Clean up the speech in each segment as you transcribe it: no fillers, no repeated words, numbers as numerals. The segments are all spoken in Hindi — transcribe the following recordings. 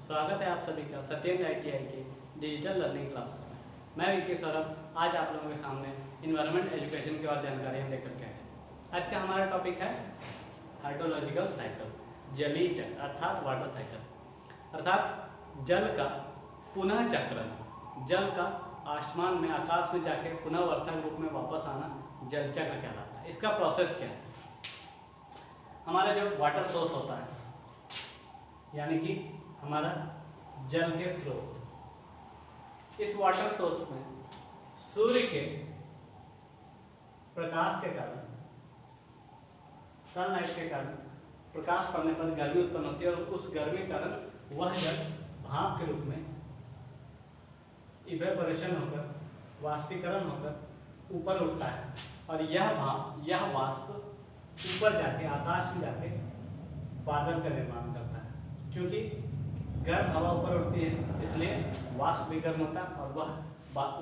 स्वागत है आप सभी का सत्येंद्र ITI के डिजिटल लर्निंग क्लास में। मैं विकी सौरभ आज आप लोगों के सामने इन्वायरमेंट एजुकेशन की और जानकारियाँ लेकर के आए। आज का हमारा टॉपिक है हाइड्रोलॉजिकल साइकिल, जलीय चक्र अर्थात वाटर साइकिल, अर्थात जल का पुनः चक्रण। जल का आसमान में आकाश में जाके पुनः वर्षा के रूप में वापस आना जल चक्र कहलाता है। इसका प्रोसेस क्या है? हमारा जो वाटर सोर्स होता है यानी कि हमारा जल के स्रोत, इस वाटर सोर्स में सूर्य के प्रकाश के कारण, सनलाइट के कारण प्रकाश पड़ने पर गर्मी उत्पन्न होती है और उस गर्मी के कारण वह जल भाप के रूप में इवेपोरेशन होकर, वाष्पीकरण होकर ऊपर उठता है और यह भाप, यह वाष्प ऊपर जाके आकाश में जाके बादल का निर्माण करता है। क्योंकि गर्म हवा ऊपर उठती है इसलिए वाष्प विकर्ण होता है और वह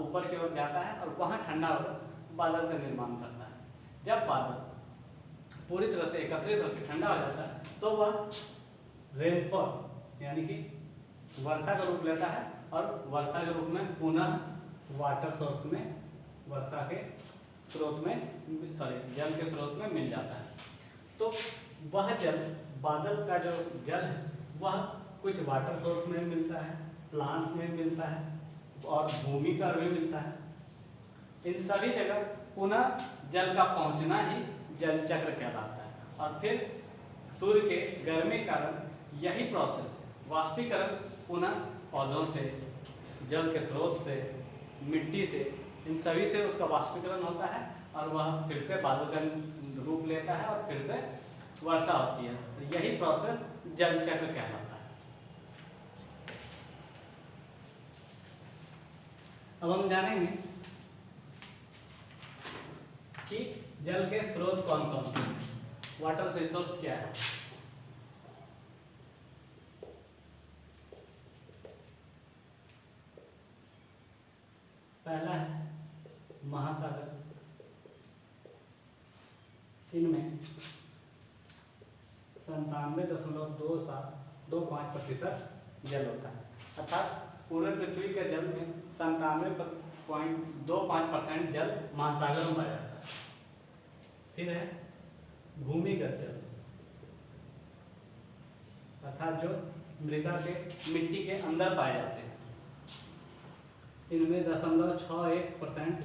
ऊपर की ओर जाता है और वहाँ ठंडा होकर बादल का निर्माण करता है। जब बादल पूरी तरह से एकत्रित होकर ठंडा हो जाता है तो वह रेनफॉल यानी कि वर्षा का रूप लेता है और वर्षा के रूप में पुनः वाटर सोर्स में, वर्षा के स्रोत में, जल के स्रोत में मिल जाता है। तो वह जल, बादल का जो जल है वह कुछ वाटर सोर्स में मिलता है, प्लांट्स में मिलता है और भूमि पर भी मिलता है। इन सभी जगह पुनः जल का पहुंचना ही जल चक्र कहलाता है। और फिर सूर्य के गर्मी के कारण यही प्रोसेस, वाष्पीकरण पुनः पौधों से, जल के स्रोत से, मिट्टी से, इन सभी से उसका वाष्पीकरण होता है और वह फिर से बादल का रूप लेता है और फिर से वर्षा होती है। तो यही प्रोसेस जल चक्र कहलाता है। अब हम जानेंगे कि जल के स्रोत कौन कौन से हैं, वाटर रिसोर्स क्या है। पहला है महासागर, इनमें 97.25% जल होता है, अर्थात पूरे पृथ्वी के जल में 97.25% जल महासागर में पाया जाता है। फिर है भूमिगत जल, अर्थात जो मृदा के, मिट्टी के अंदर पाए जाते हैं, इनमें 0.61%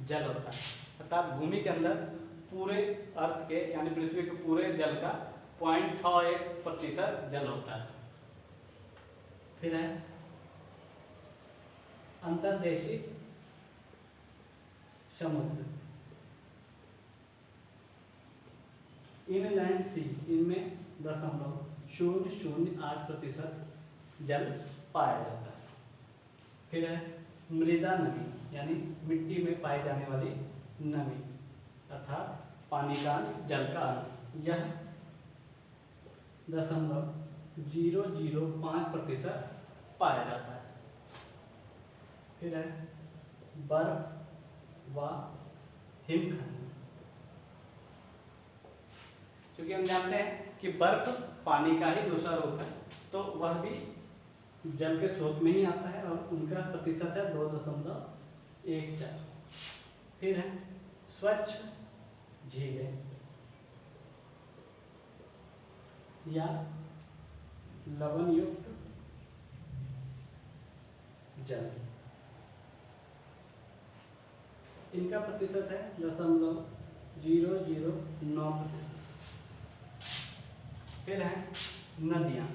जल होता है, अर्थात भूमि के अंदर पूरे अर्थ के यानी पृथ्वी के पूरे जल का 0.61% जल होता है। फिर है अंतर्देशीय समुद्र, इनलैंड सी, इनमें 0.008% जल पाया जाता है। फिर है मृदा नमी यानी मिट्टी में पाई जाने वाली नमी, अर्थात पानी का अंश, जल का अंश, यह 0.005% पाया जाता है। फिर है बर्फ व हिमखंड, क्योंकि हम जानते हैं कि बर्फ पानी का ही दूसरा रूप है तो वह भी जल के स्रोत में ही आता है और उनका प्रतिशत है 2.14। फिर है स्वच्छ झीलें या लवण युक्त जल, इनका प्रतिशत है 0.009%। फिर है नदियाँ,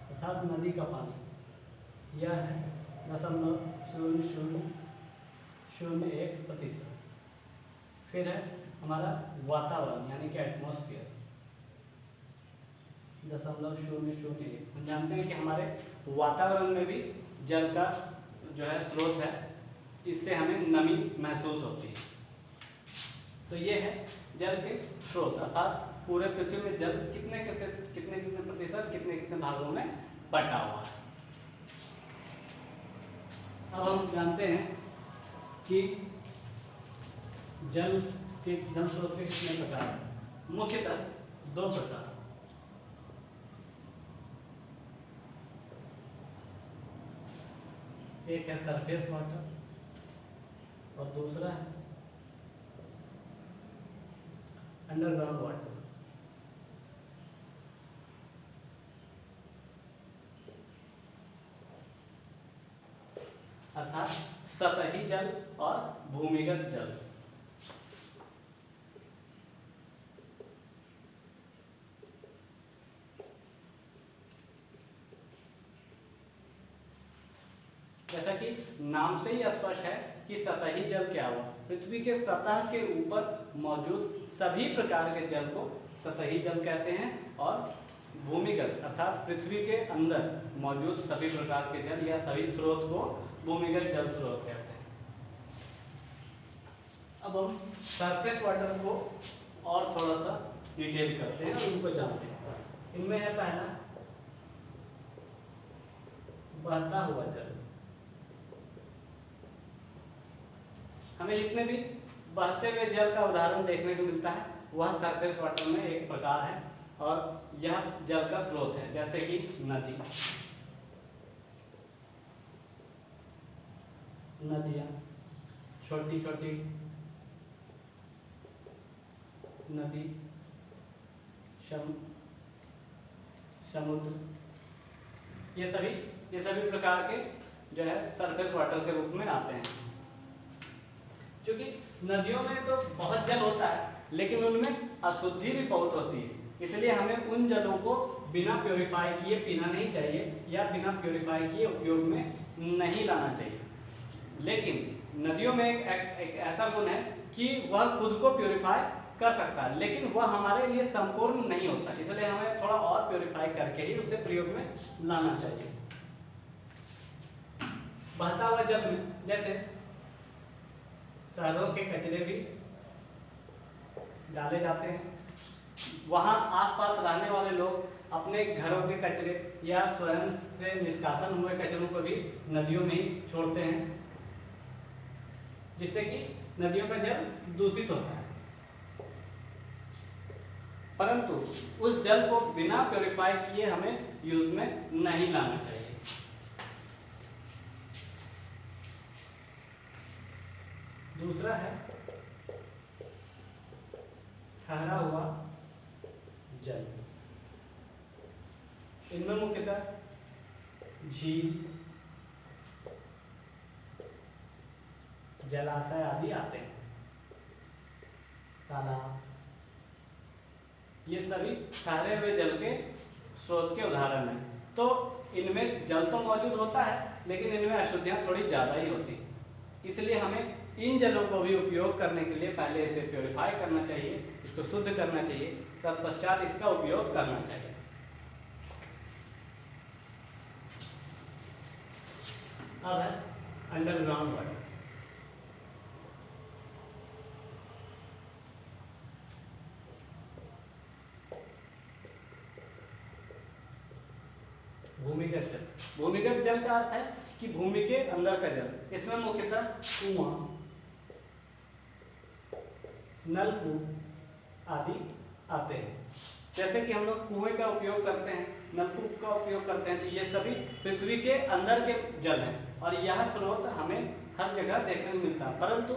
अर्थात नदी का पानी, यह है 0.0001%। फिर है हमारा वातावरण यानी कि एटमॉस्फेयर, 0.001। हम जानते हैं कि हमारे वातावरण में भी जल का जो है स्रोत है, इससे हमें नमी महसूस होती है। तो ये है जल के स्रोत, अर्थात पूरे पृथ्वी में जल कितने प्रतिशत, कितने भागों में बटा हुआ है। अब हम जानते हैं कि जल स्रोत के कितने प्रकार हैं। मुख्यतः 2 प्रकार, एक है सरफेस वाटर और दूसरा है अंडरग्राउंड वाटर। अर्थात सतही जल और भूमिगत जल। जैसा कि नाम से ही स्पष्ट है कि सतही जल क्या हुआ, पृथ्वी के सतह के ऊपर मौजूद सभी प्रकार के जल को सतही जल कहते हैं और भूमिगत अर्थात पृथ्वी के अंदर मौजूद सभी प्रकार के जल या सभी स्रोत को भूमिगत जल स्रोत कहते हैं। अब हम सरफेस वाटर को और थोड़ा सा डिटेल करते हैं और उनको जानते हैं। इनमें है पहला बहता हुआ जल। हमें जितने भी बहते हुए जल का उदाहरण देखने को मिलता है वह सरफेस वाटर में एक प्रकार है और यह जल का स्रोत है, जैसे कि नदी, नदियाँ, छोटी छोटी नदी, समुद्र, ये सभी प्रकार के जो है सरफेस वाटर के रूप में आते हैं। क्योंकि नदियों में तो बहुत जल होता है लेकिन उनमें अशुद्धि भी बहुत होती है, इसलिए हमें उन जलों को बिना प्योरीफाई किए पीना नहीं चाहिए या बिना प्योरीफाई किए उपयोग में नहीं लाना चाहिए। लेकिन नदियों में एक ऐसा गुण है कि वह खुद को प्योरीफाई कर सकता है, लेकिन वह हमारे लिए संपूर्ण नहीं होता, इसलिए हमें थोड़ा और प्योरीफाई करके ही उसे प्रयोग में लाना चाहिए। बहता हुआ जल में जैसे शहरों के कचरे भी डाले जाते हैं, वहाँ आसपास रहने वाले लोग अपने घरों के कचरे या स्वयं से निष्कासन हुए कचरों को भी नदियों में ही छोड़ते हैं, जिससे कि नदियों का जल दूषित होता है। परंतु उस जल को बिना प्योरीफाई किए हमें यूज में नहीं लाना चाहिए। दूसरा है ठहरा हुआ जल। इनमें मुख्यतः झील, जलाशय आदि आते हैं, तालाब, ये सभी ठहरे हुए जल के स्रोत के उदाहरण हैं। तो इनमें जल तो मौजूद होता है लेकिन इनमें अशुद्धियाँ थोड़ी ज़्यादा ही होती हैं, इसलिए हमें इन जलों को भी उपयोग करने के लिए पहले इसे प्योरीफाई करना चाहिए, इसको शुद्ध करना चाहिए, तत्पश्चात इसका उपयोग करना चाहिए। अब है अंडरग्राउंड वाटर। भूमिगत जल। भूमिगत जल का अर्थ है कि भूमि के अंदर का जल। इसमें मुख्यतः कुआं, नलकूप आदि आते हैं। जैसे कि हम लोग कुएं का उपयोग करते हैं, नलकूप का उपयोग करते हैं, तो ये सभी पृथ्वी के अंदर के जल हैं और यह स्रोत हमें हर जगह देखने को मिलता है। परंतु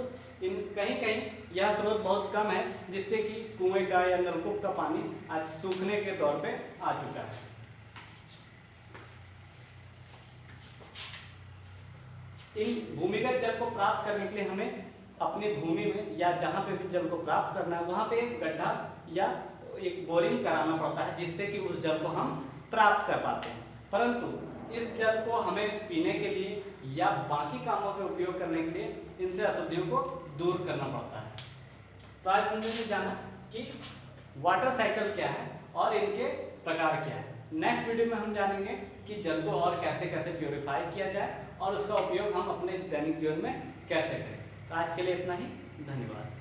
कहीं कहीं यह स्रोत बहुत कम है, जिससे कि कुएं का या नलकूप का पानी आज सूखने के दौर पे आ चुका है। इन भूमिगत जल को प्राप्त करने के लिए हमें अपनी भूमि में या जहाँ पे भी जल को प्राप्त करना है वहाँ पे एक गड्ढा या एक बोरिंग कराना पड़ता है, जिससे कि उस जल को हम प्राप्त कर पाते हैं। परंतु इस जल को हमें पीने के लिए या बाकी कामों के उपयोग करने के लिए इनसे अशुद्धियों को दूर करना पड़ता है। तो आज हमने जाना कि वाटर साइकिल क्या है और इनके प्रकार क्या है। नेक्स्ट वीडियो में हम जानेंगे कि जल को और कैसे कैसे प्योरीफाई किया जाए और उसका उपयोग हम अपने दैनिक जीवन में कैसे करें। तो आज के लिए इतना ही, धन्यवाद।